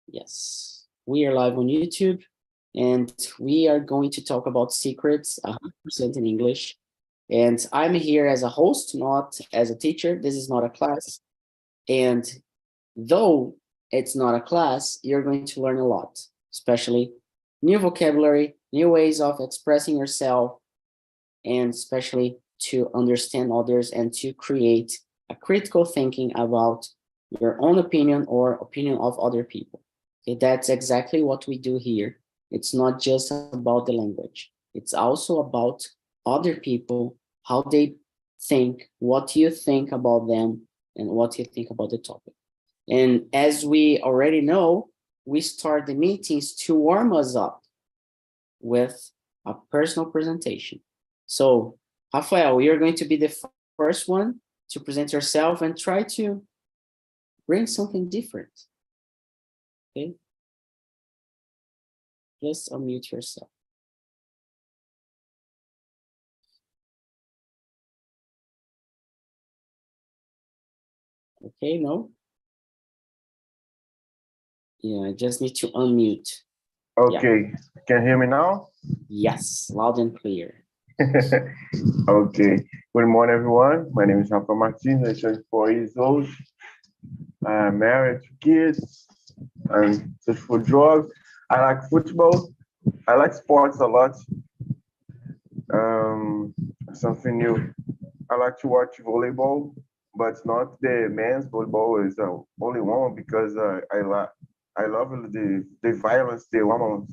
Yes, we are live on YouTube, and we are going to talk about secrets 100% in English. And I'm here as a host, not as a teacher. This is not a class. And though it's not a class, you're going to learn a lot, especially new vocabulary, new ways of expressing yourself, and especially to understand others and to create a critical thinking about your own opinion or opinion of other people. Okay, that's exactly what we do here. It's not just about the language. It's also about other people, how they think, what you think about them, and what you think about the topic. And as we already know, we start the meetings to warm us up with a personal presentation. So, Rafael, you're going to be the first one to present yourself and try to bring something different. Okay? Just unmute yourself. Okay, no? Yeah, I just need to unmute. Okay, can you hear me now? Yes, loud and clear. Okay, good morning, everyone. My name is Rafa Martins. I'm 24 years old. I'm married, two kids. I'm searching for jobs. I like football. I like sports a lot. Something new. I like to watch volleyball, but not the men's volleyball is the only one because I love the violence the women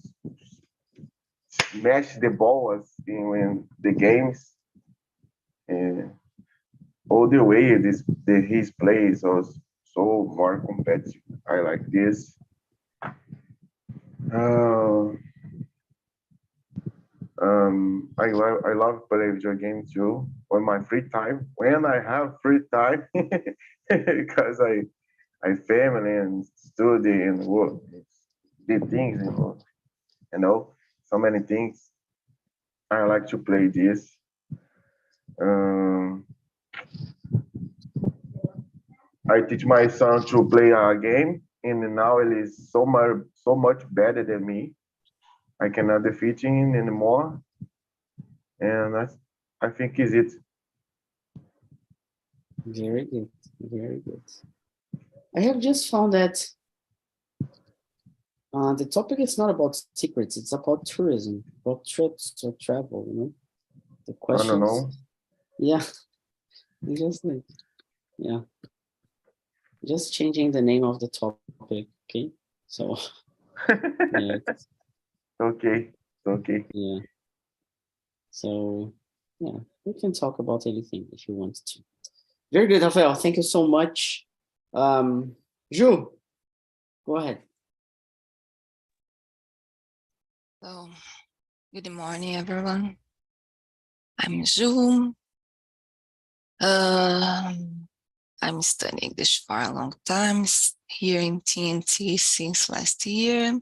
smash the balls in the games and all the way his plays are so more competitive. I like this. Uh, I love playing video games too on my free time when I have free time because I family and study and work the things so many things. I like to play this. Um, I teach my son to play a game, and now he is so much better than me. I cannot defeat him anymore, and I think is it. Very good. Very good. I have just found that the topic is not about secrets, it's about tourism, about trips or travel, you know? The I don't questions, know. yeah, just like, yeah, just changing the name of the topic, okay? So, yeah, Okay, okay. yeah. So, yeah, we can talk about anything if you want to. Very good, Rafael. Thank you so much. Ju, go ahead. So, good morning, everyone. I'm Ju. I'm studying English for a long time here in TNT since last year.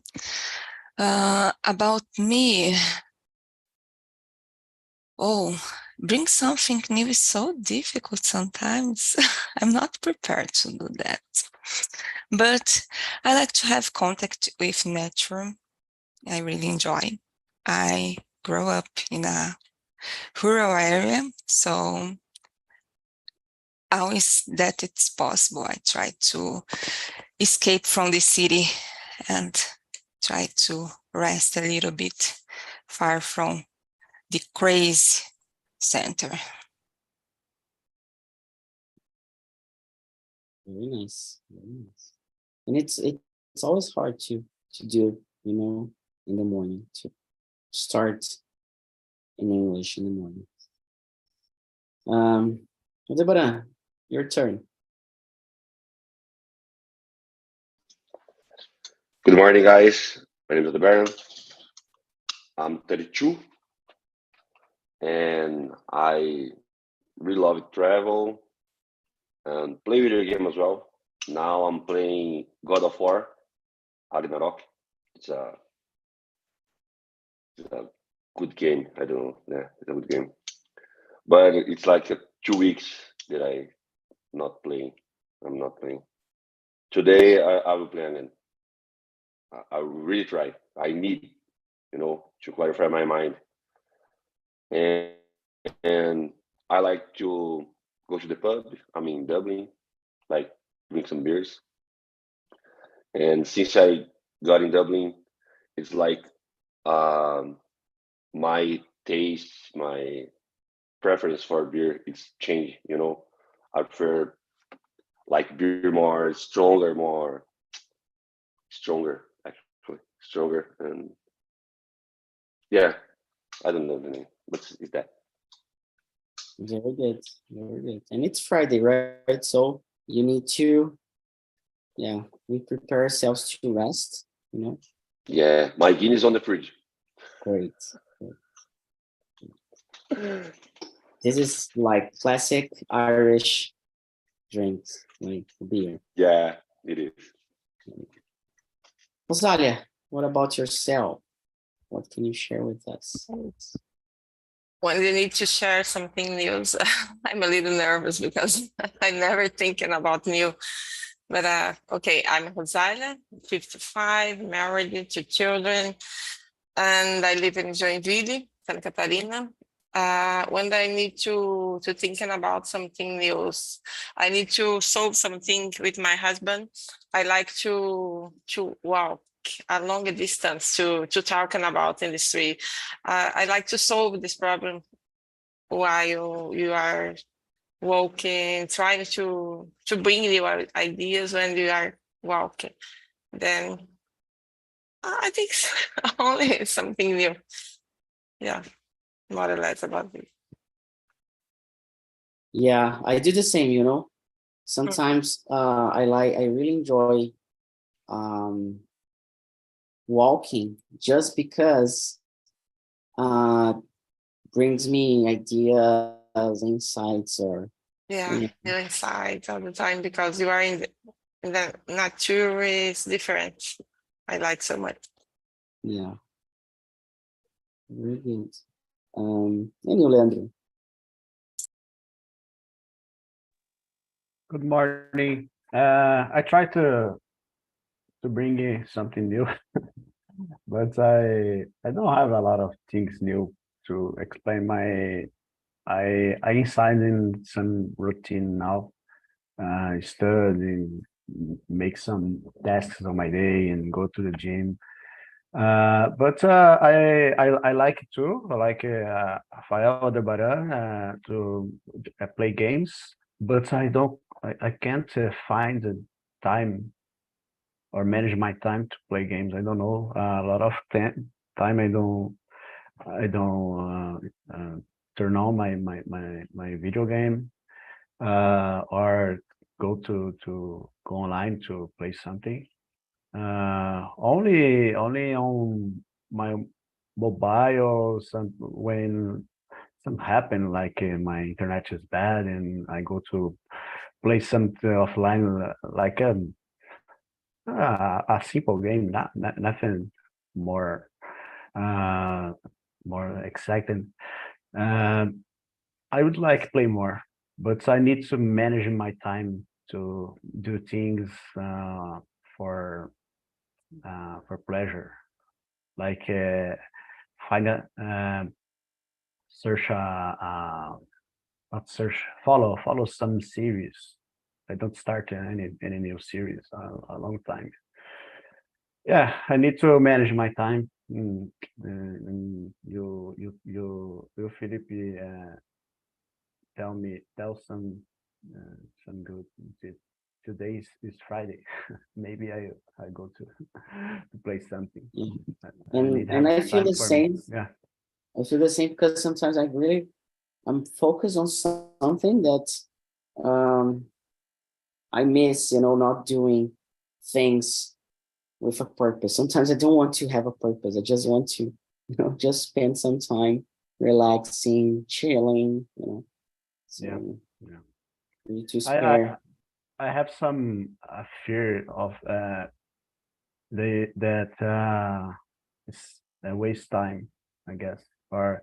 About me, bring something new is so difficult sometimes. I'm not prepared to do that. But I like to have contact with nature. I really enjoy. I grew up in a rural area, so always that it's possible, I try to escape from the city and try to rest a little bit far from the crazy center. Very nice. Very nice. And it's always hard to do, you know, in the morning to start in English in the morning. Aldebaran, your turn. Good morning, guys. My name is Baron. I'm 32, and I really love travel and play video game as well. Now I'm playing God of War, Ragnarok. It's a, it's a good game. I don't know. Yeah, it's a good game. But it's like 2 weeks that I not playing. I'm not playing. Today I will play again. I really try. I need, to clarify my mind. And and I like to go to the pub. I'm in Dublin, like drink some beers. And since I got in Dublin, it's like um, my taste, my preference for beer, it's changed. I prefer like beer more stronger actually, stronger, and yeah, I don't know the name. What's is that? Very good. Very good. And it's Friday, right? So you need to, yeah, we prepare ourselves to rest, Yeah, my Guinness on the fridge. Great. This is like classic Irish drinks, like beer. Yeah, it is. Rosalia, what about yourself? What can you share with us? When you need to share something new, I'm a little nervous because I'm never thinking about new. But okay, I'm Rosalia, 55, married, 2 children, and I live in Joinville, Santa Catarina. When I need to thinking about something new, I need to solve something with my husband. I like to walk a long distance to talking about in the street. I like to solve this problem while you are walking, trying to bring your ideas when you are walking. Then I think only something new. Yeah, more or less about it. Yeah, I do the same. Sometimes I really enjoy walking just because brings me ideas, insights, or Yeah, you're inside all the time because you are in the nature is different. I like so much. yeah, very good. And you, Leandro? Good morning. I try to bring in something new, but I don't have a lot of things new to explain. I inside in some routine now. Study, make some tasks on my day, and go to the gym. But I like it too. I like Rafael Aldebaran to play games, but I can't find the time or manage my time to play games. I don't know. A lot of time I don't turn on my video game or go online to play something. Only on my mobile, some when some happen, like my internet is bad and I go to play something offline, like a simple game, not nothing more uh more exciting. Um, I would like to play more, but I need to manage my time to do things for pleasure, like find a search not search follow some series. I don't start any new series a long time. Yeah, I need to manage my time. You Felipe, tell some good. Today is Friday. Maybe I go to to play something. Yeah. I need And have I feel time the for me. same. Yeah. I feel the same because sometimes I'm focused on something that I miss, not doing things with a purpose. Sometimes I don't want to have a purpose. I just want to, just spend some time relaxing, chilling. So Yeah. Yeah. we need to I spare. I have some fear of that it's a waste time, I guess, or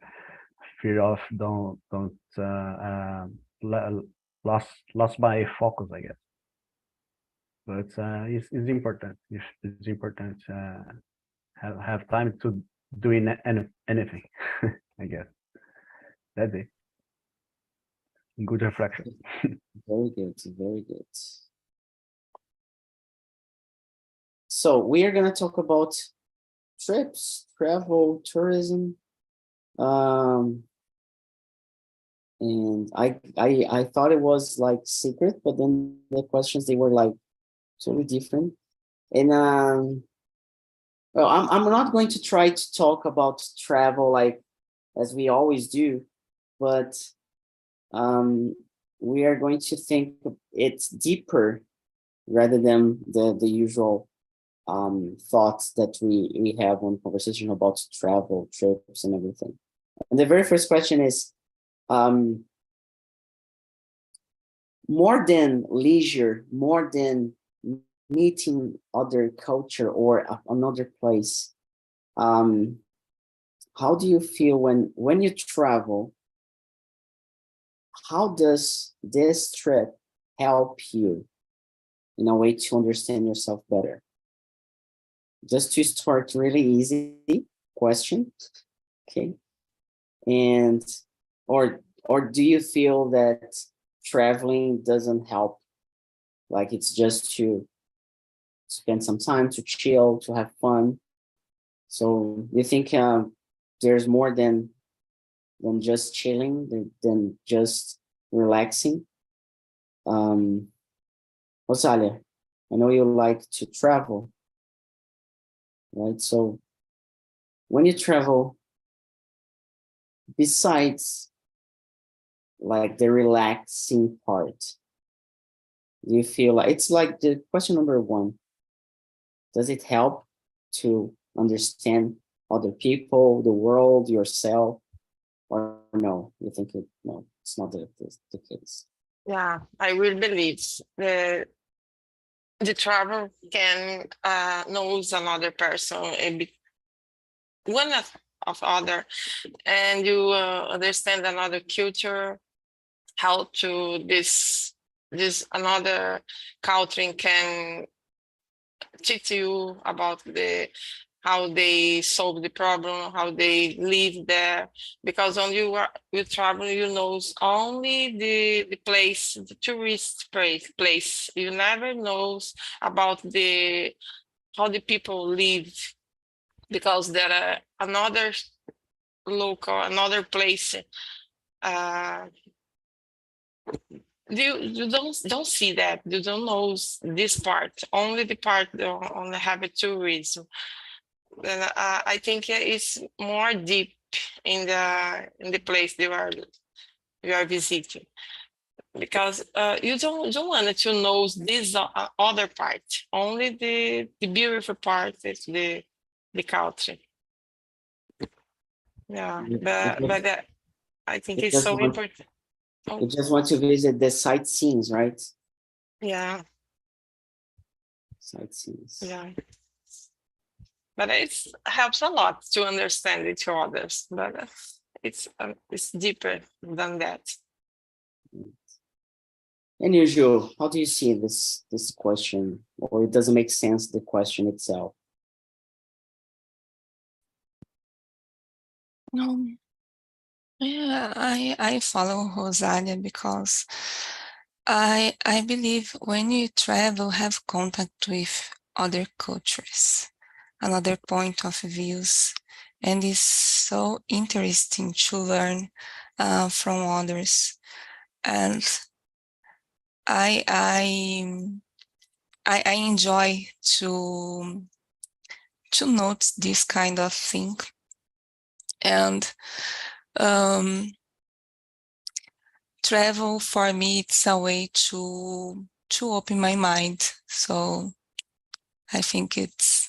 fear of don't lost my focus, I guess. but it's important. It's important have time to doing anything. I guess that's it. Good reflection. Very good, very good. So we are going to talk about trips, travel, tourism. And I thought it was like secret, but then the questions, they were like totally different. And well, I'm not going to try to talk about travel like as we always do, but we are going to think it's deeper rather than the usual thoughts that we have when conversation about travel, trips, and everything. And the very first question is, more than leisure, more than meeting other culture or another place, how do you feel when you travel? How does this trip help you in a way to understand yourself better? Just to start, really easy question, okay? And or do you feel that traveling doesn't help? Like it's just to spend some time, to chill, to have fun. So you think there's more than just chilling, than just relaxing? Rosalia, I know you like to travel, right? So when you travel, besides like the relaxing part, do you feel like it's like the question number one, does it help to understand other people, the world, yourself, or no? You think no, it's not the case? Yeah, I will believe the travel can knows another person a bit, one of other, and you understand another culture, how to this another culture can teach you about how they solve the problem, how they live there. Because when you travel, you know only the place, the tourist place. You never knows about how the people live, because there are another local, another place. You don't see that. You don't know this part. Only the part on the habit tourism. And I think it's more deep in the place you are visiting, because you don't want to know this other part. Only the beautiful part is the culture. Yeah, but I think it's so important. You just want to visit the sightseeing, right? Yeah. Sightseeing. Yeah. But it helps a lot to understand each other. But it's deeper than that. And usual, how do you see this question, or it doesn't make sense, the question itself? No. Yeah, I follow Rosalia because I believe when you travel, have contact with other cultures, another point of views, and it's so interesting to learn from others. And I enjoy to note this kind of thing. And travel for me, it's a way to open my mind. So I think it's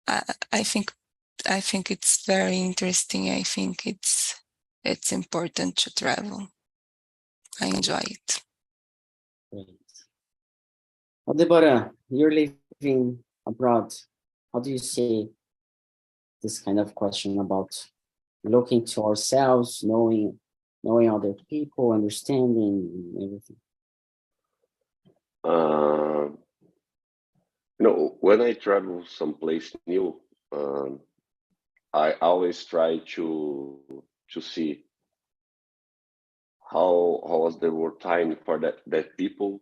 I think it's very interesting. I think it's important to travel. I enjoy it. Great. Aldebaran, you're living abroad. How do you see this kind of question about looking to ourselves, knowing other people, understanding everything? When I travel someplace new, I always try to see how was the work time for that people,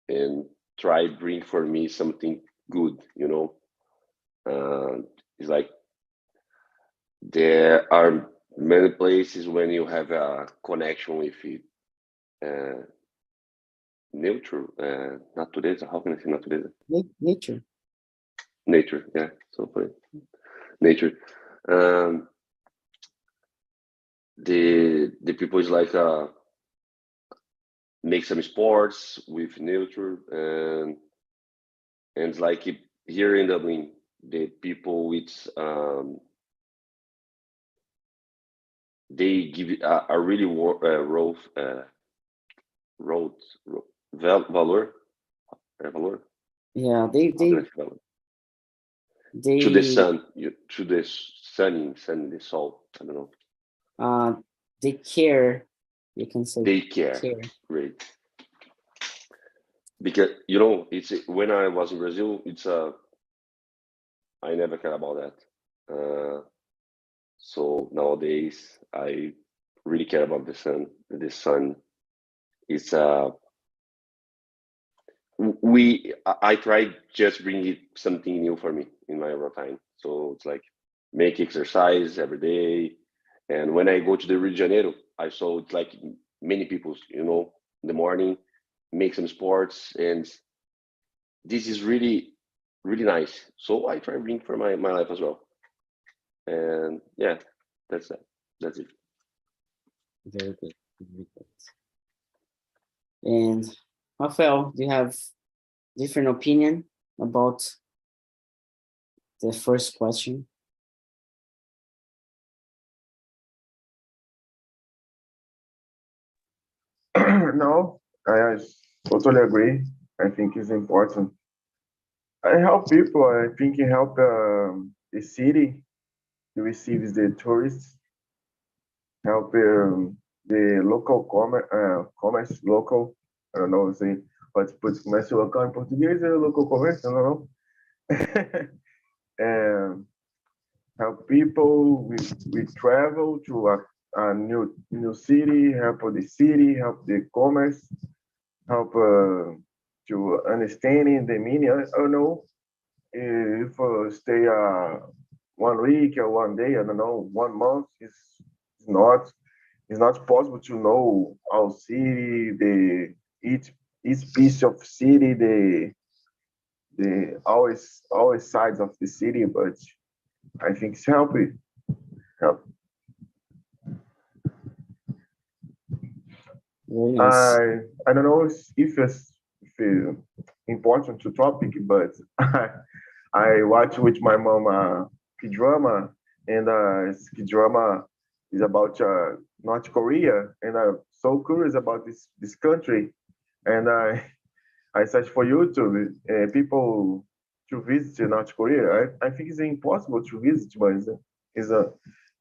and try bring for me something good. It's like there are many places when you have a connection with it. Nature, natureza. How can I say natureza? Nature. Nature, yeah. So for it, nature. The people is like make some sports with nature, and it's like here in Dublin, the people with they give it a really valor, valor. Yeah, they How can I say valor? To the sun, to the sun, the soul. I don't know. They care. You can say They care. Great. Because it's when I was in Brazil, I never cared about that. So nowadays I really care about the sun. The sun is I try just bring it something new for me in my routine. So it's like make exercise every day. And when I go to the Rio de Janeiro, I saw it's like many people, in the morning, make some sports, and this is really, really nice. So I try to bring for my life as well. And yeah, that's that. That's it. Very good. Very good. And Rafael, do you have different opinion about the first question? No, I totally agree. I think it's important. I help people. I think it help the city to receive the tourists, help the local commerce, local. I don't know, say, pode put comércio local em português, local commerce, I don't know. And help people with travel to a new city, help the city, help the commerce, help to understanding the meaning. I don't know if stay 1 week or 1 day, I don't know, 1 month is not it's not possible to know our city, each piece of city, the always sides of the city, but I think it's helping. Help. Very nice. I don't know if it's important to topic, but I watch with my mom K-drama, and K-drama is about North Korea, and I'm so curious about this country, and I search for YouTube people to visit North Korea. I think it's impossible to visit, but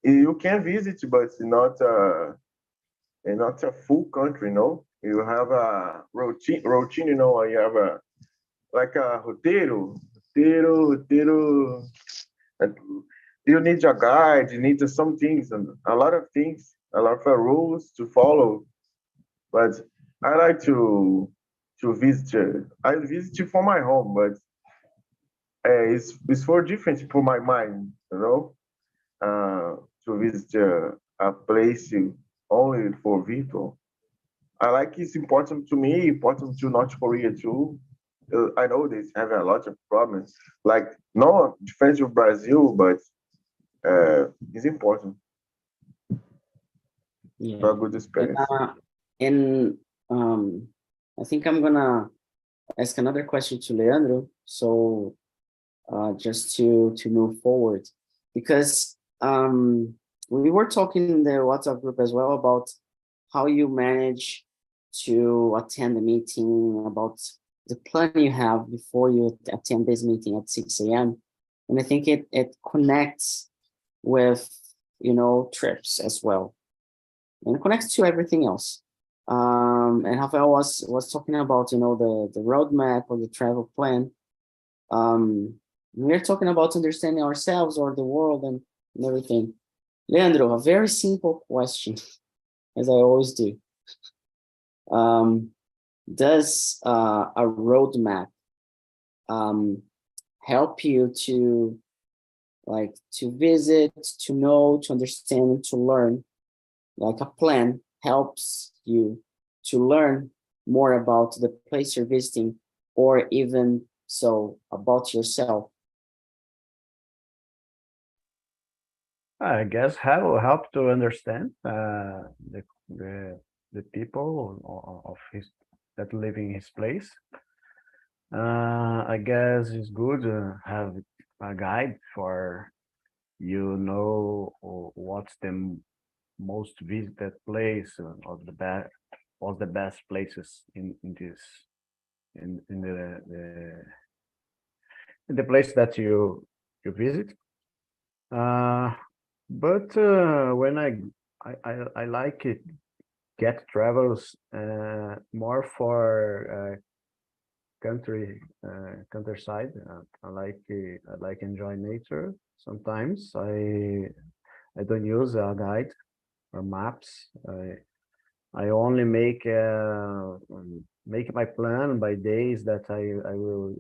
you can visit, but it's not a full country. No, you have a routine. You have like a roteiro. And you need a guide. You need some things and a lot of things, a lot of rules to follow. But I like to visit. I visit for my home, but it's for different for my mind. To visit a place only for people. I like it's important to me, important to North Korea too. I know they have a lot of problems, like no defense of Brazil, but it's important. Yeah. For a good experience. And I think I'm gonna ask another question to Leandro. So just to move forward, because we were talking in the WhatsApp group as well about how you manage to attend the meeting, about the plan you have before you attend this meeting at 6 a.m. And I think it connects with, trips as well. And it connects to everything else. And Rafael was talking about, you know, the roadmap or the travel plan. We're talking about understanding ourselves or the world and everything. Leandro, a very simple question, as I always do. Does a roadmap help you to visit, to know, to understand, to learn? Like a plan helps you to learn more about the place you're visiting, or even so about yourself? I guess help to understand the people of his that live in his place. I guess it's good to have a guide for you know what's the most visited place or what's the best places in this in the place that you visit. But when I like it, get travels more for countryside. I like enjoy nature. Sometimes I don't use a guide or maps. I only make my plan by days that I will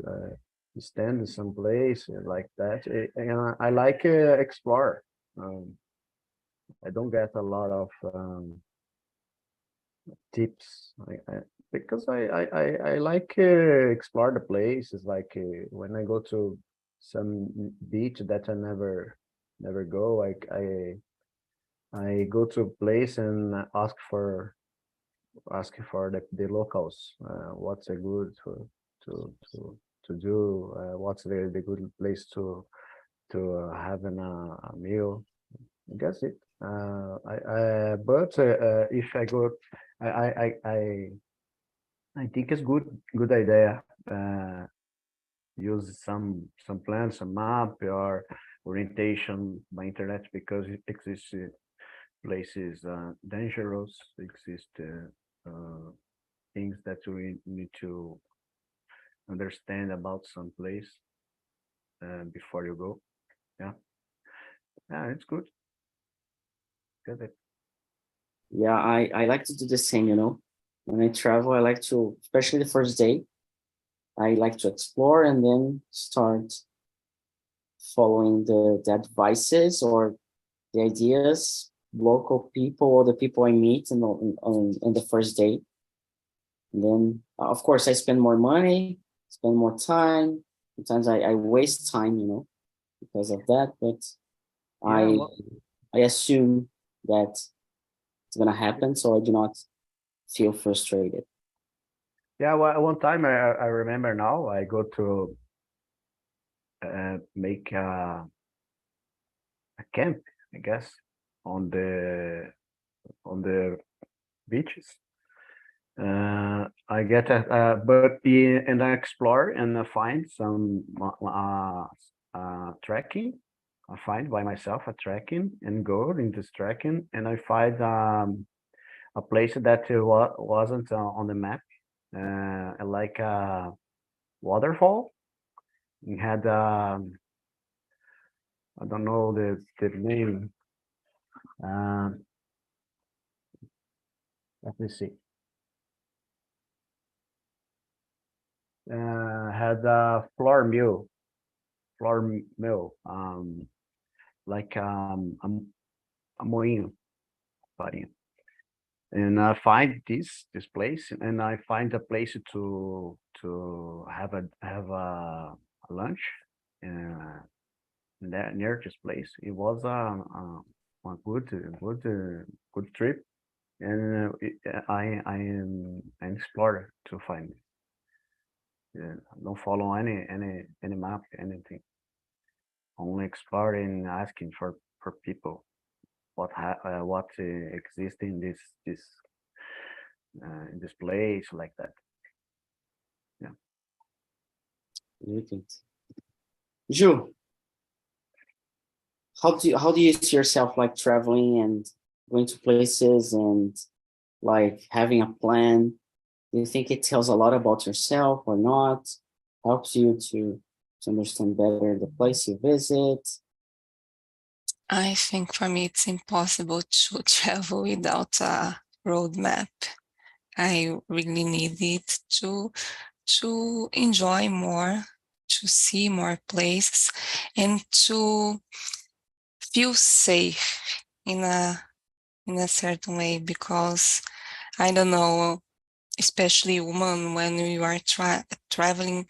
stand in some place like that. And I like explore. I don't get a lot of tips because I like explore the places. Like when I go to some beach that I never go, I go to a place and ask for the locals. What's a good to do? What's the good place to have a meal? I guess it. But if I go, I think it's good idea. Use some plans, some map or orientation by internet, because it exists places dangerous, exist things that we need to understand about some place before you go. Yeah, it's good. Get it. Yeah, I like to do the same, you know. When I travel, I like to, especially the first day, I like to explore and then start following the advices or the ideas, local people or the people I meet in the first day. And then, of course, I spend more money, spend more time. Sometimes I waste time, you know, because of that. But Yeah, I assume that it's gonna happen, so I do not feel frustrated. yeah. Well, one time I remember now I go to make a camp, I guess, on the beaches. I get and I explore and I find some trekking. I find by myself a trekking and go in this trekking, and I find a place that wasn't on the map, like a waterfall. It had I don't know the name. Let me see. Had a flour mill, like a moinho, farinha. And I find this place, and I find a place to have a lunch near this place. It was a good trip, and I am an explorer to find it. Don't follow any map, anything. Only exploring, asking for people what exists in this place like that. Yeah. Ju, how do you see yourself like traveling and going to places and like having a plan? Do you think it tells a lot about yourself or not? Helps you to understand better the place you visit? I think for me it's impossible to travel without a roadmap. I really need it to enjoy more, to see more places, and to feel safe in a certain way, because I don't know, especially women, when we are traveling,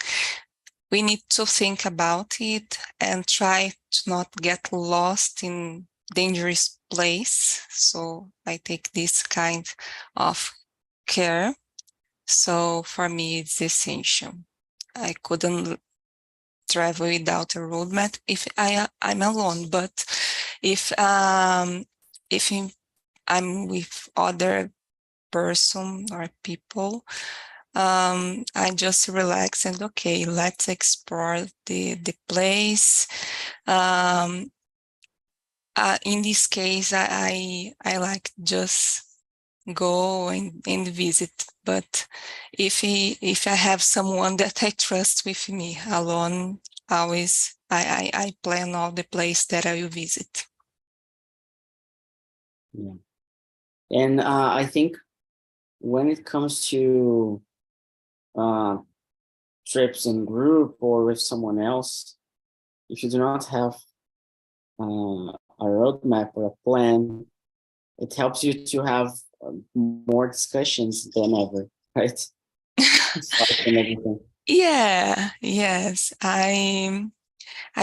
we need to think about it and try to not get lost in dangerous place. So I take this kind of care. So for me, it's essential. I couldn't travel without a roadmap if I'm alone, but if I'm with other person or people, I just relax and okay, let's explore the place. In this case, I like just go and visit. But if I have someone that I trust with me, alone, always I plan all the place that I will visit. Yeah. And I think when it comes to trips in group or with someone else, if you do not have a roadmap or a plan, it helps you to have more discussions than ever, right? And everything. Yeah, yes. I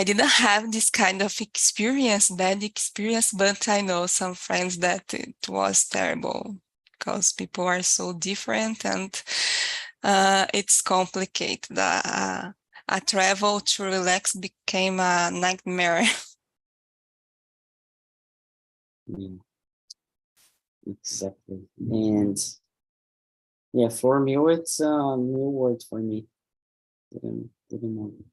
didn't have this kind of experience, bad experience, but I know some friends that it was terrible because people are so different and it's complicated. A travel to relax became a nightmare. Yeah, exactly. And yeah, for me, it's a new word for me. Didn't know it.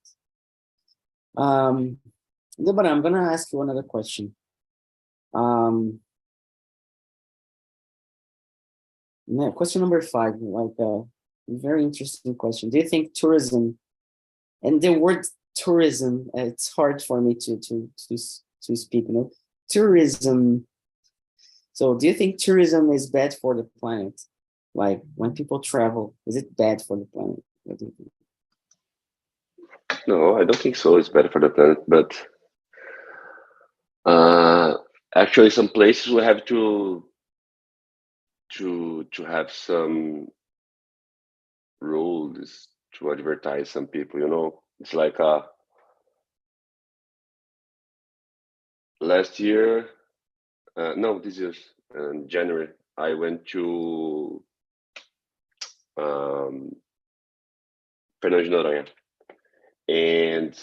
But I'm gonna ask you another question. Question number 5, like a very interesting question. Do you think tourism, and the word tourism, it's hard for me to speak, you know, tourism. So do you think tourism is bad for the planet? Like when people travel, is it bad for the planet? What do you think? No, I don't think so. It's better for the planet, but uh, actually, some places we have to have some rules to advertise some people. You know, it's like last year, no, this year, January, I went to um, Fernando de Noronha, and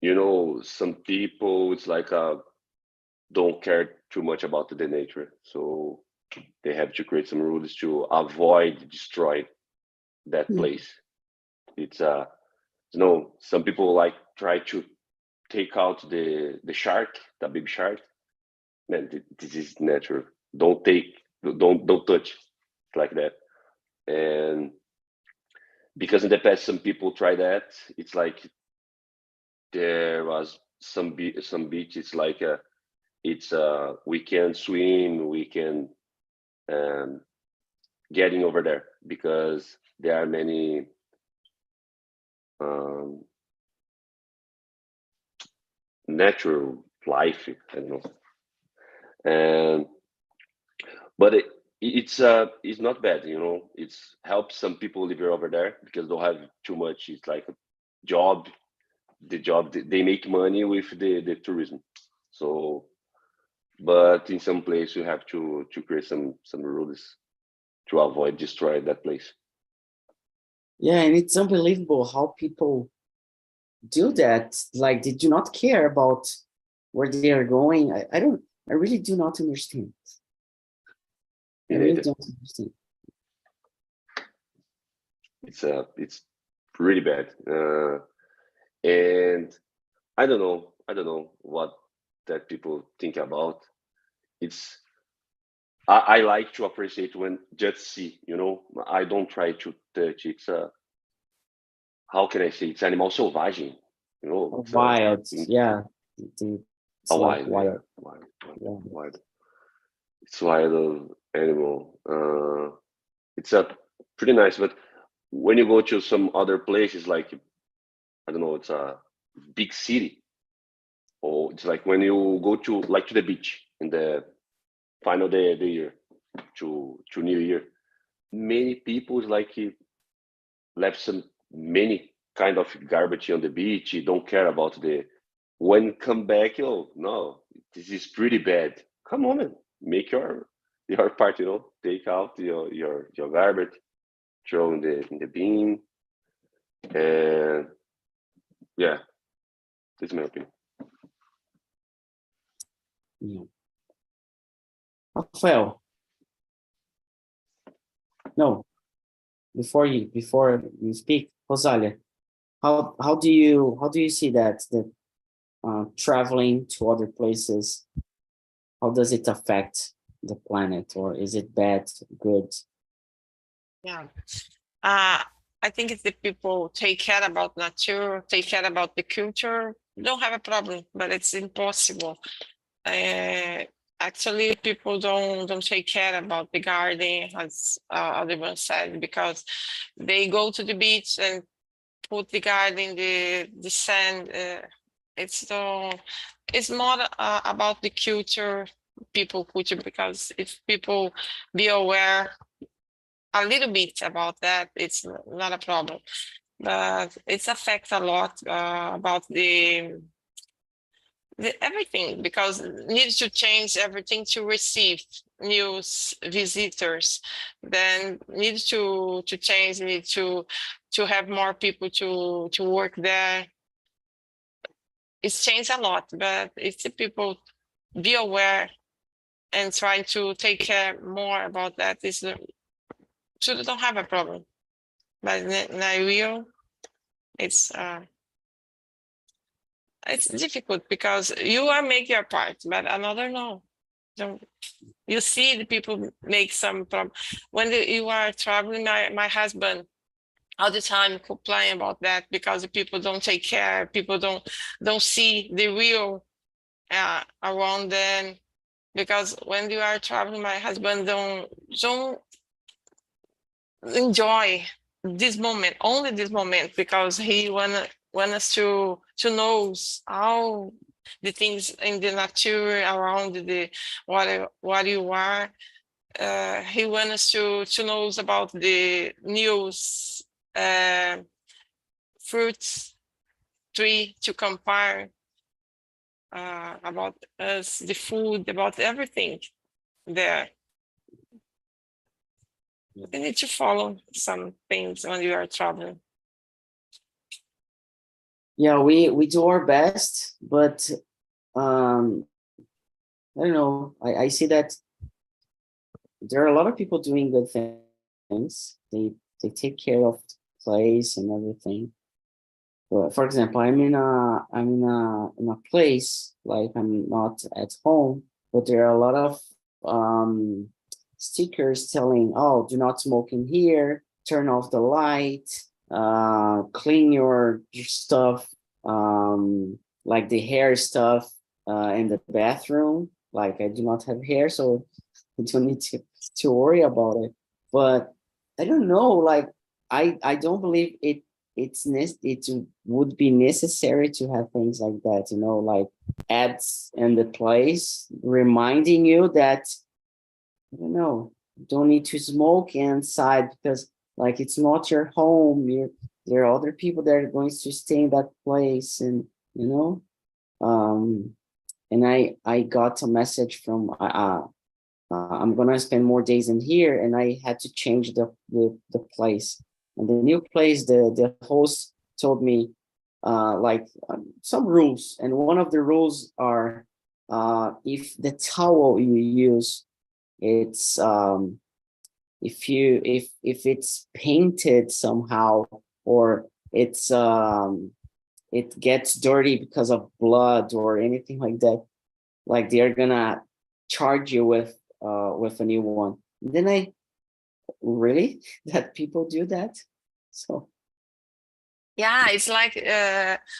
you know, some people it's like don't care too much about the nature, so they have to create some rules to avoid destroy that place. It's you know, some people like try to take out the shark, the big shark. Man, this is natural. Don't take, don't touch like that. And because in the past some people try that, it's like there was some beach. It's like it's we can swim, we can um, getting over there because there are many um, natural life. I don't know, and but it's not bad, you know. It's helps some people live over there because they don't have too much. It's like a job. The job they make money with the tourism. So, but in some place you have to create some rules to avoid destroy that place. Yeah, and it's unbelievable how people do that. Like they do not care about where they are going. I really do not understand. I really don't understand. It's really bad, and I don't know what that people think about. It's I like to appreciate when just see, you know, I don't try to touch. It's how can I say? It's animal selvagem, you know. It's Wild, yeah. It's a like wild, wild. yeah, wild. It's wild animal. It's a pretty nice, but when you go to some other places, like I don't know, it's a big city, or it's like when you go to like to the beach in the final day of the year to New Year, many people is like left some many kind of garbage on the beach. You don't care about the when come back. Oh no, this is pretty bad. Come on, man, make your part. You know, take out your garbage, throw in the bin, and yeah, this is my opinion. Yeah. Rafael, no, before you speak, Rosalia, how do you see that traveling to other places, how does it affect the planet, or is it bad, good? Yeah. I think if the people take care about nature, take care about the culture, don't have a problem, but it's impossible. Actually, people don't take care about the garden, as everyone said, because they go to the beach and put the garden, the sand. It's more about the culture, people culture, because if people be aware a little bit about that, it's not a problem. But it affects a lot about the everything, because needs to change everything to receive new visitors. Then needs to change, need to have more people to work there. It's changed a lot, but if the people be aware and try to take care more about that, so they don't have a problem. But now it's difficult because you are making your part, but another no. Don't. You see the people make some problem. When you are traveling, my husband all the time complain about that, because the people don't take care, people don't see the real around them. Because when you are traveling, my husband don't enjoy this moment, only this moment, because he want us to know how the things in the nature around the what you are. He want us to know about the news, fruits tree to compare, about us, the food, about everything there. You need to follow some things when you are traveling. Yeah, we do our best, but I don't know. I see that there are a lot of people doing good things. They take care of the place and everything. But for example, I'm in a place, like I'm not at home, but there are a lot of stickers telling, oh, do not smoke in here, turn off the light, clean your stuff, like the hair stuff in the bathroom. Like I do not have hair, so I don't need to worry about it. But I don't know, like I don't believe it would be necessary to have things like that, you know, like ads in the place reminding you that, I don't know, don't need to smoke inside, because like it's not your home. There are other people that are going to stay in that place, and you know, and I got a message from I'm gonna spend more days in here, and I had to change the place. And the new place, the host told me like some rules, and one of the rules are if the towel you use, it's if it's painted somehow, or it's it gets dirty because of blood or anything like that, like they're gonna charge you with with a new one. Then I really that people do that. So Yeah, it's like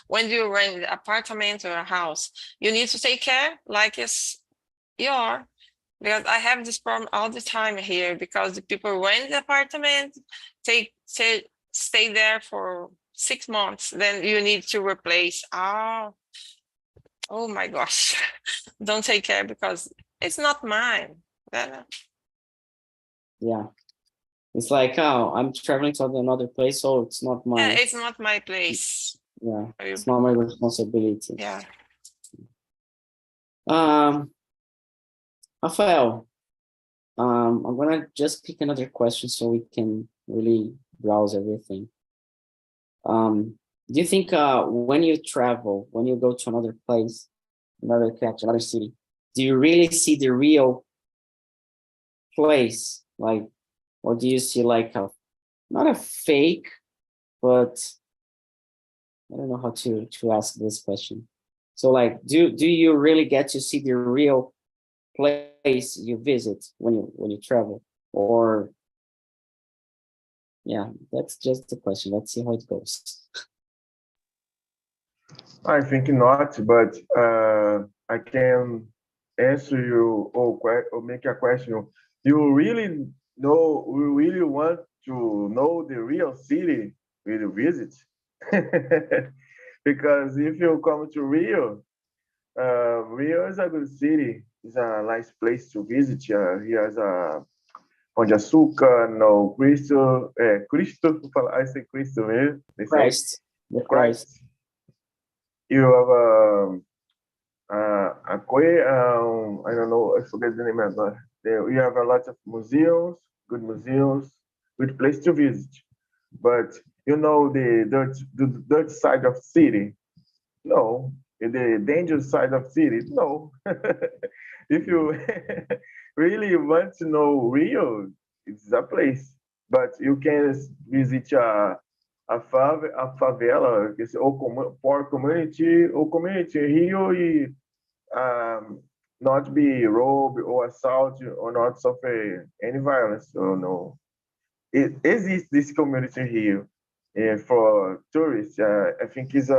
when you rent an apartment or a house, you need to take care like it's your. Because I have this problem all the time here because the people rent the apartment, stay there for 6 months, then you need to replace. Oh my gosh, don't take care because it's not mine. yeah, it's like, oh, I'm traveling to another place, so it's not Yeah, my, it's not my place. yeah, it's not my responsibility. Yeah. Rafael, I'm gonna just pick another question so we can really browse everything. Do you think when you travel, when you go to another place, another country, another city, do you really see the real place? Like, or do you see like not a fake, but I don't know how to ask this question. So like, do you really get to see the real place you visit when you travel? Or yeah, that's just the question. Let's see how it goes. I think not, but I can answer you or make a question. You really know, we really want to know the real city we will visit? Because if you come to Rio, Rio is a good city. It's a nice place to visit. Here's a Pão de Açúcar, no Cristo, Cristo, I say Cristo mesmo. They say Christ, the Christ. You have I don't know, I forget the name of that. We have a lot of museums, good place to visit. But you know the dirt side of city? No. The dangerous side of city? No. If you really want to know Rio, it's a place. But you can visit a favela, or poor community, or community in Rio, not be robbed or assaulted or not suffer any violence. So no, it exists this community here for tourists. I think it's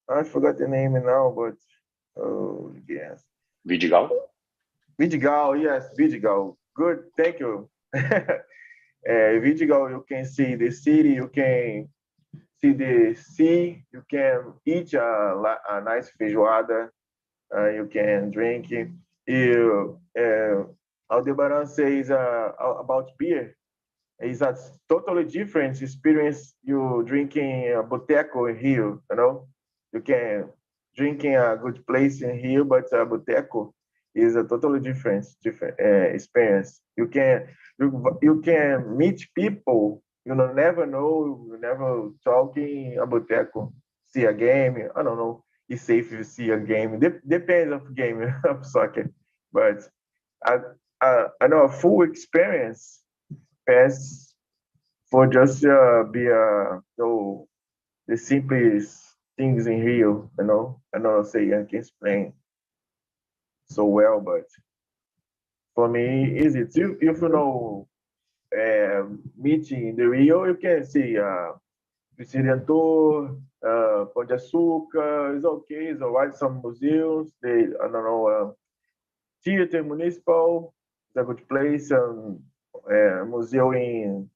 I forgot the name now, but oh yes, Vidigal? Vidigal, yes, Vidigal. Good, thank you. Vidigal, you can see the city, you can see the sea, you can eat a nice feijoada, you can drink. Aldebaran says about beer. It's a totally different experience you drinking a boteco in Rio, you know? You can drinking a good place in Rio, but a boteco is a totally different experience. You can meet people you know, you never talking a boteco, see a game. I don't know. It's safe if you see a game. Depends of game of soccer, but I, I know a full experience pass for just be so the simplest things in Rio. You know, I know say I can explain so well, but for me, is it if you know meeting in the Rio, you can see Italiano, Pão de Açúcar is okay, it's alright. Some museums, I don't know, theater municipal is a good place. Museum in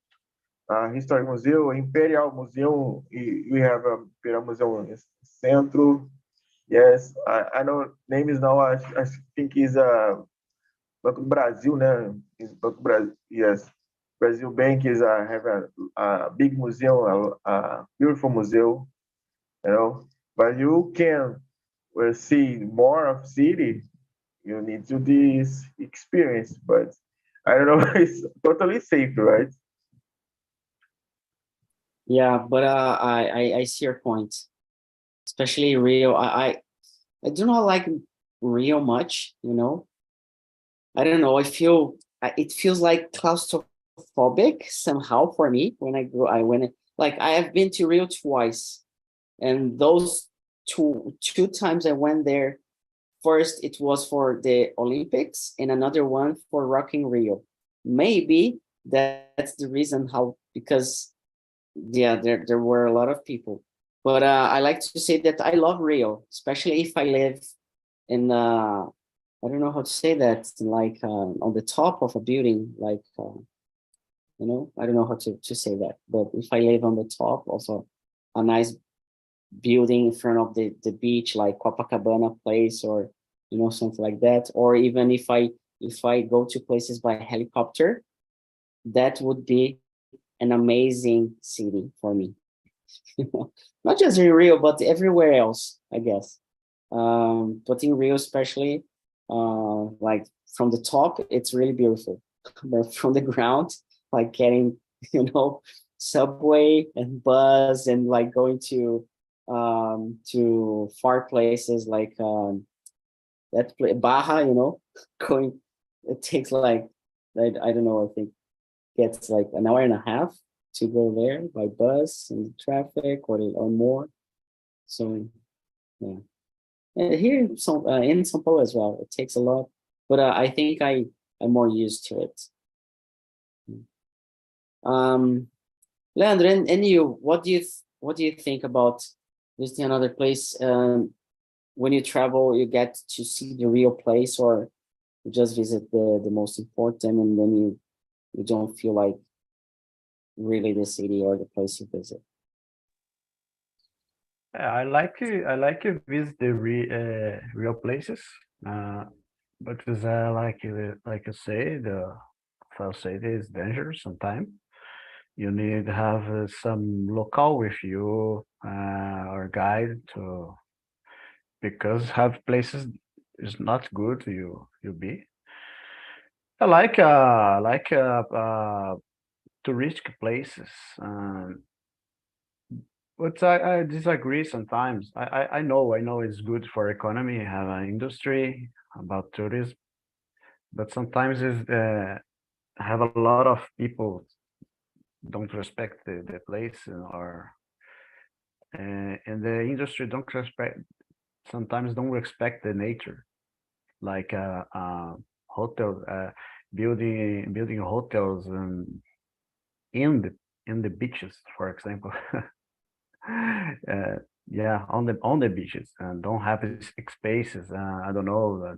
Historic Museum, Imperial Museum, we have a Imperial Museum in Centro. Yes, I know names now. I think is Banco do Brasil, né? Banco Brasil, yes. Brazil Bank is have a big museum, a beautiful museum, you know. But you can see more of city. You need to this experience, but I don't know. It's totally safe, right? Yeah, but I see your point, especially Rio. I do not like Rio much, you know. I don't know. It feels like claustrophobic somehow for me when I go. Like I have been to Rio twice, and those two times I went there, first it was for the Olympics and another one for Rock in Rio. Maybe that's the reason how, because yeah, there were a lot of people. But I like to say that I love Rio, especially if I live in I don't know how to say that, like on the top of a building, like you know, I don't know how to say that, but if I live on the top of a nice building in front of the beach, like Copacabana place, or you know, something like that, or even if I go to places by helicopter, that would be an amazing city for me. Not just in Rio, but everywhere else, I guess. But in Rio, especially, like from the top, it's really beautiful. But from the ground, like getting, you know, subway and bus and like going to far places like Baja, you know, going, it takes like, I don't know, I think gets like an hour and a half to go there by bus and traffic or more. So yeah, and here in São Paulo as well, it takes a lot, but I think I'm more used to it. Leandro, and you, what do you think about visiting another place? When you travel, you get to see the real place, or you just visit the most important, and then you don't feel like really the city or the place you visit? Yeah, I like to visit the real places, because I like you say, the falsetto is dangerous sometimes. You need to have some local with you, or guide to, because have places is not good you be. I like touristic places, but I disagree sometimes. I know it's good for economy, have an industry about tourism, but sometimes it's have a lot of people don't respect the place, or and the industry don't respect, sometimes don't respect the nature, like hotel, building hotels and in the beaches, for example. uh, yeah, on the beaches, and don't have spaces. I don't know,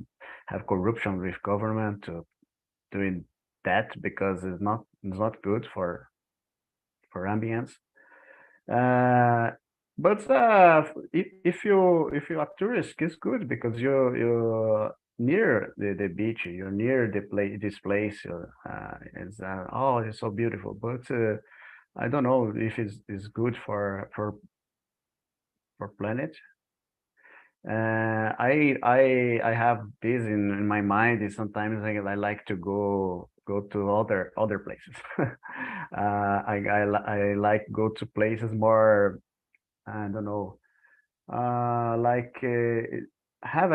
have corruption with government to doing that, because it's not good for ambience. But if you are tourist, it's good, because you're near the beach, you're near this place. Oh, it's so beautiful. But I don't know if it's good for planet. I have this in my mind. Is sometimes I like to go to other places. I like go to places more, I don't know, like have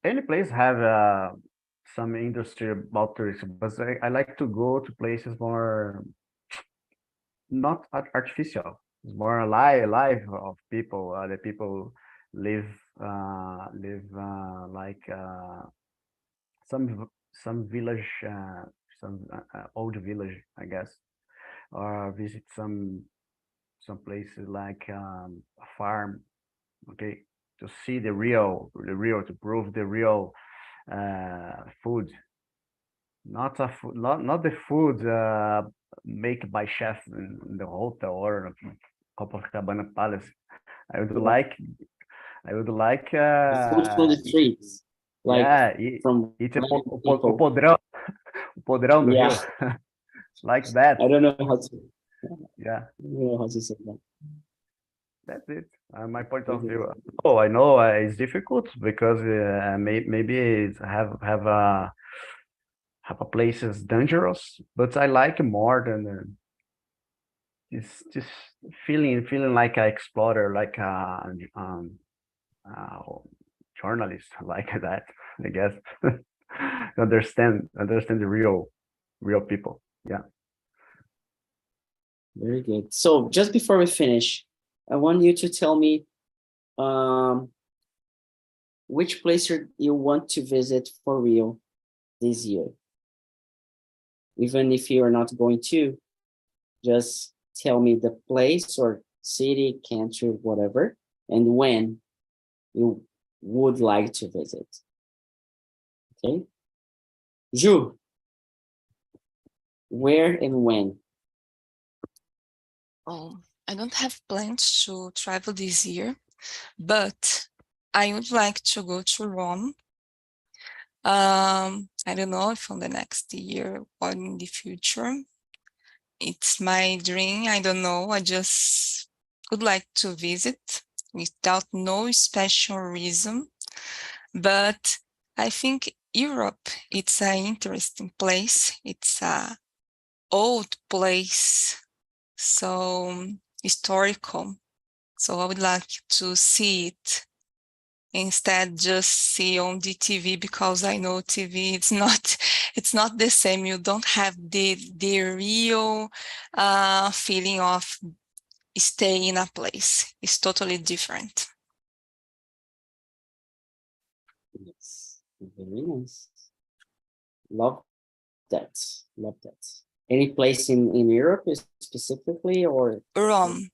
any place have some industry about tourism, but I like to go to places more not artificial. It's more alive of people. The people live like some village, some old village, I guess, or visit some places like a farm. Okay, to see the real, to prove the real food, not the food made by chef in the hotel or Copacabana Palace. I would Yeah. like I would like The food from the streets, like yeah, from eat random o people. podrão do Yeah, Rio, like that. I don't know how to. Yeah, I don't know how to say that. that's it. My point of Thank view. you. Oh, I know it's difficult, because maybe it's have a place is dangerous, but I like more than it's just feeling like an explorer, like uh, journalist, like that, I guess. understand the real people. Yeah. Very good. So just before we finish, I want you to tell me, um, which place you want to visit for real this year? Even if you're not going to, just tell me the place or city, country, whatever, and when you would like to visit. Okay? Ju, where and when? Oh, I don't have plans to travel this year, but I would like to go to Rome. I don't know if on the next year or in the future. It's my dream. I don't know. I just would like to visit without no special reason. But I think Europe, it's an interesting place. It's a old place, so historical. So I would like to see it instead just see on the TV, because I know TV it's not the same. You don't have the real feeling of staying in a place. It's totally different. Yes, very nice. Love that. Love that. Any place in Europe specifically, or? Rome.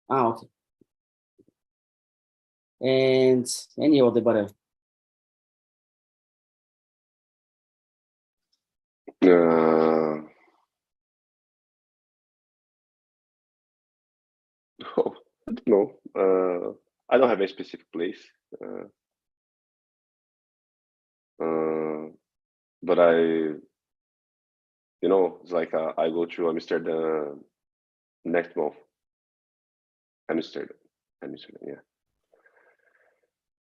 Okay. And any other, but oh, I don't know. I don't have a specific place. But it's like I go to Amsterdam next month. Amsterdam, yeah.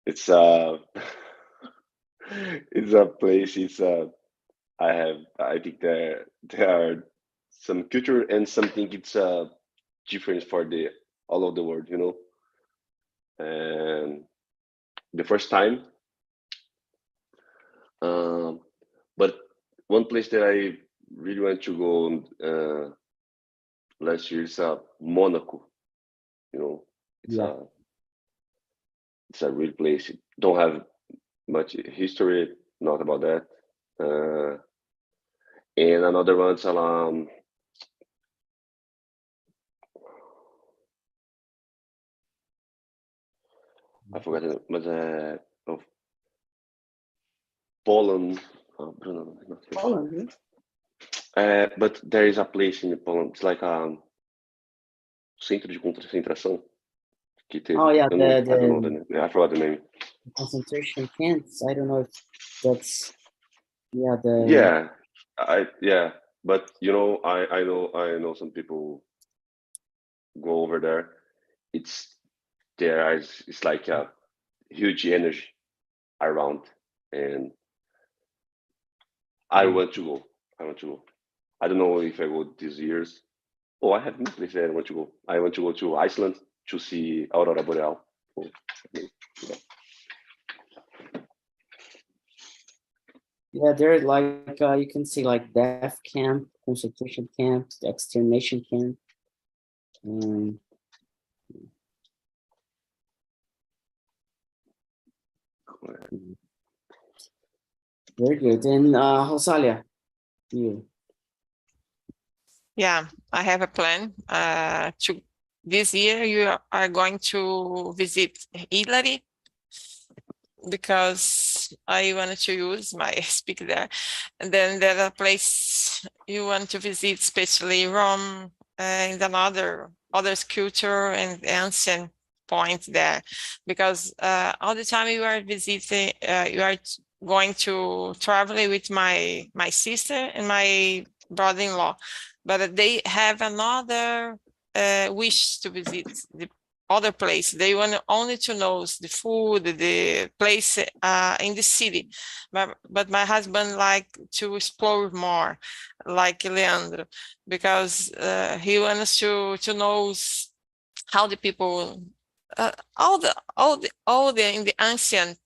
It's it's a place. I think there are some culture and something it's different for the all of the world, And the first time, but one place that I really want to go last year is Monaco. yeah. It's a real place. It don't have much history, not about that. And another one's I forgot it, but Poland. Bruno, not Poland, yeah. but there is a place in Poland. It's like centro de concentração que teve. Oh yeah, I don't know the name. I forgot the name. Concentration camps. I don't know if that's but I know some people go over there. It's like a huge energy around, and I want to go. I don't know if I go this year's. Oh, I have many places I want to go. I want to go to Iceland to see Aurora Boreal. Yeah, there like you can see like death camp, concentration camp, extermination camp. Very good. And Rosalia, you. Yeah, I have a plan to this year. You are going to visit Italy because I wanted to use my speak there. And then there are place you want to visit, especially Rome and another culture and ancient point there, because all the time you are visiting, you are going to travel with my sister and my brother-in-law, but they have another wish to visit the other place. They want only to know the food, the place in the city, but my husband like to explore more, like Leandro, because he wants to know how the people, all the in the ancient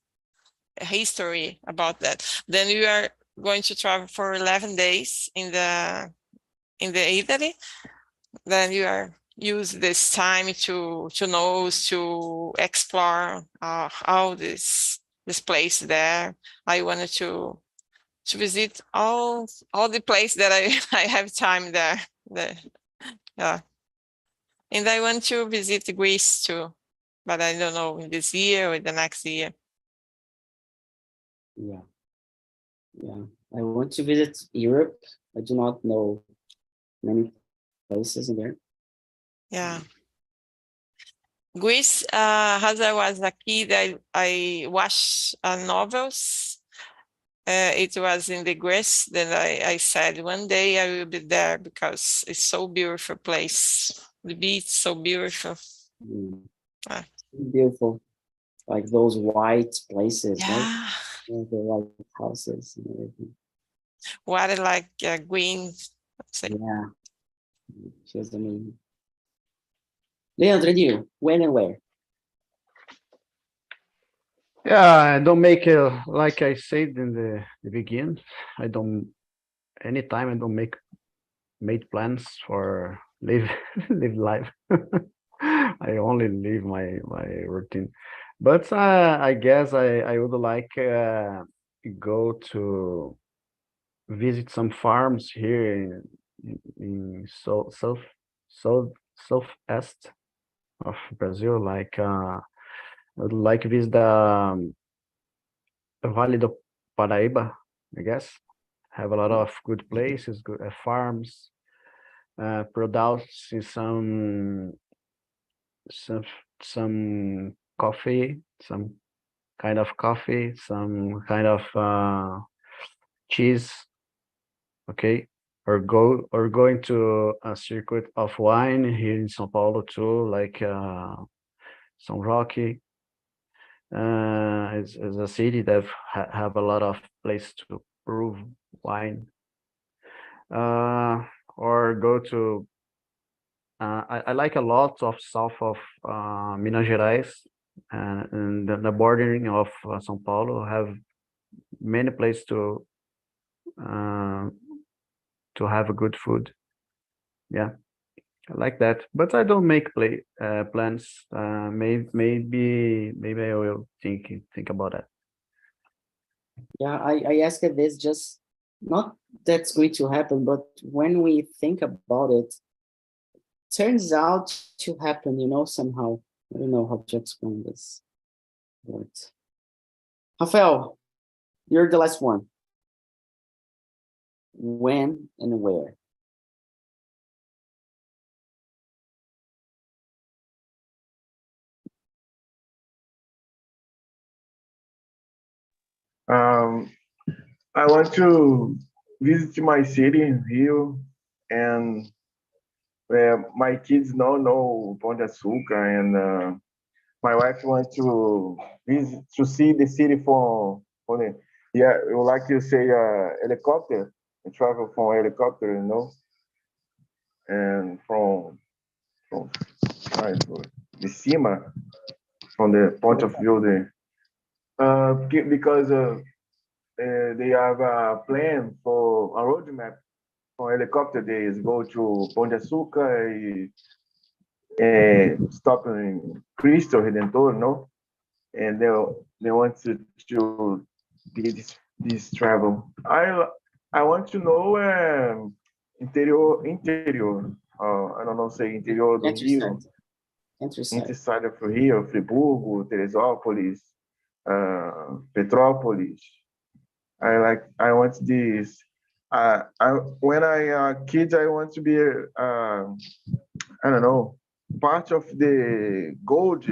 history about that. Then we are going to travel for 11 days in the Italy. Then you are use this time to know, to explore all this place there. I wanted to visit all the place that I have time there. Yeah, and I want to visit Greece too, but I don't know in this year or the next year. Yeah. I want to visit Europe. I do not know many places in there. Yeah. Greece, as I was a kid, I watched novels. It was in the Greece that I said one day I will be there because it's so beautiful place. The beach so beautiful. Ah. Beautiful, like those white places, right? Yeah. Yeah, the white houses and everything. Water like green. Yeah, feels amazing. Leandro, and you, when and where? Yeah, I don't make like I said in the beginning. I don't anytime I don't made plans for live live life. I only live my routine. But I guess I would like go to visit some farms here in southwest of Brazil. Like I would like visit the Vale do Paraíba, I guess. Have a lot of good places, good farms, producing some some coffee, some kind of coffee, some kind of cheese, okay, or going to a circuit of wine here in São Paulo too, like São Roque. Is a city that have a lot of place to brew wine. Or go to I like a lot of south of Minas Gerais and the bordering of São Paulo have many places to have a good food. Yeah, I like that, but I don't make plans. Maybe I will think about that. Yeah, I asked this just not that's going to happen, but when we think about it, turns out to happen, somehow. I don't know how to explain this. But Rafael, you're the last one. When and where? I want to visit my city in Rio, and my kids know Pão de Açúcar, and my wife wants to visit to see the city from the, yeah, you would like to say helicopter, and travel from helicopter, and from de cima, from the point of view there, because they have a plan for a roadmap for helicopter days. Go to Pão de Açúcar, stop in Cristo Redentor, and they want to do this travel. I want to know interior. I don't know, say interior do Rio. Interside of Rio, Friburgo, Teresópolis, Petrópolis. I want this. When I kids, I want to be I don't know, part of the gold.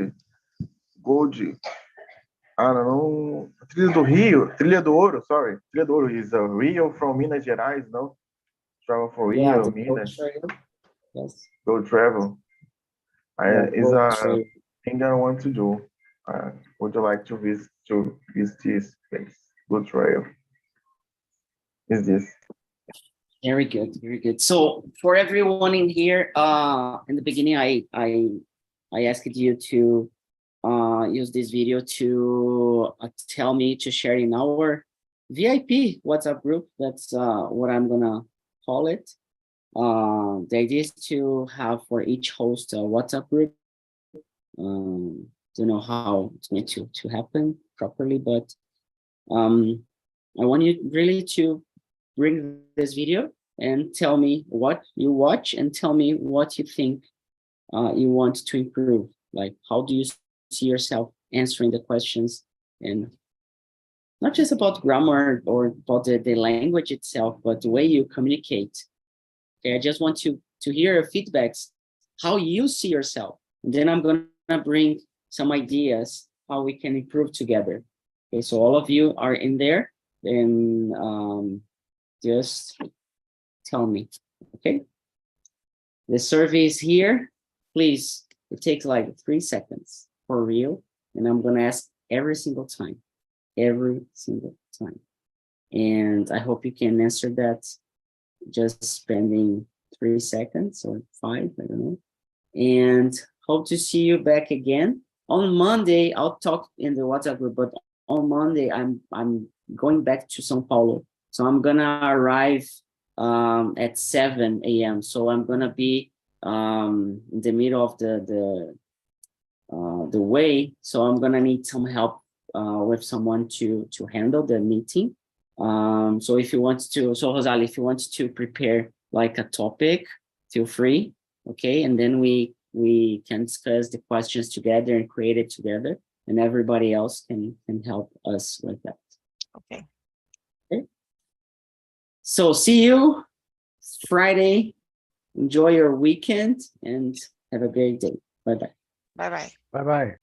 I don't know, Trilha do Rio, Trilha do Ouro. Sorry, Trilha do Ouro is a Rio from Minas Gerais, no? Travel from Rio, Minas. Yes. Go travel. Is a thing I want to do. Would you like to visit this place? Good trail. Is this? Very good, very good. So for everyone in here, in the beginning, I asked you to use this video to tell me to share in our VIP WhatsApp group. That's what I'm gonna call it. The idea is to have for each host a WhatsApp group. Don't know how it's meant to happen properly, but I want you really to bring this video and tell me what you watch and tell me what you think you want to improve. Like, how do you see yourself answering the questions, and not just about grammar or about the language itself, but the way you communicate. Okay, I just want to hear your feedbacks, how you see yourself. And then I'm gonna bring some ideas how we can improve together. Okay, so all of you are in there, then just tell me, okay? The survey is here. Please, it takes like 3 seconds for real. And I'm gonna ask every single time. And I hope you can answer that just spending 3 seconds or 5, I don't know. And hope to see you back again. On Monday, I'll talk in the WhatsApp group, but on Monday, I'm going back to São Paulo. So I'm gonna arrive at 7 a.m. So I'm gonna be in the middle of the way. So I'm gonna need some help with someone to handle the meeting. So if you want to, so Rosalie, if you want to prepare like a topic, feel free, okay? And then we can discuss the questions together and create it together, and everybody else can help us with that. Okay. Okay. So see you Friday. Enjoy your weekend and have a great day. Bye-bye. Bye-bye. Bye bye.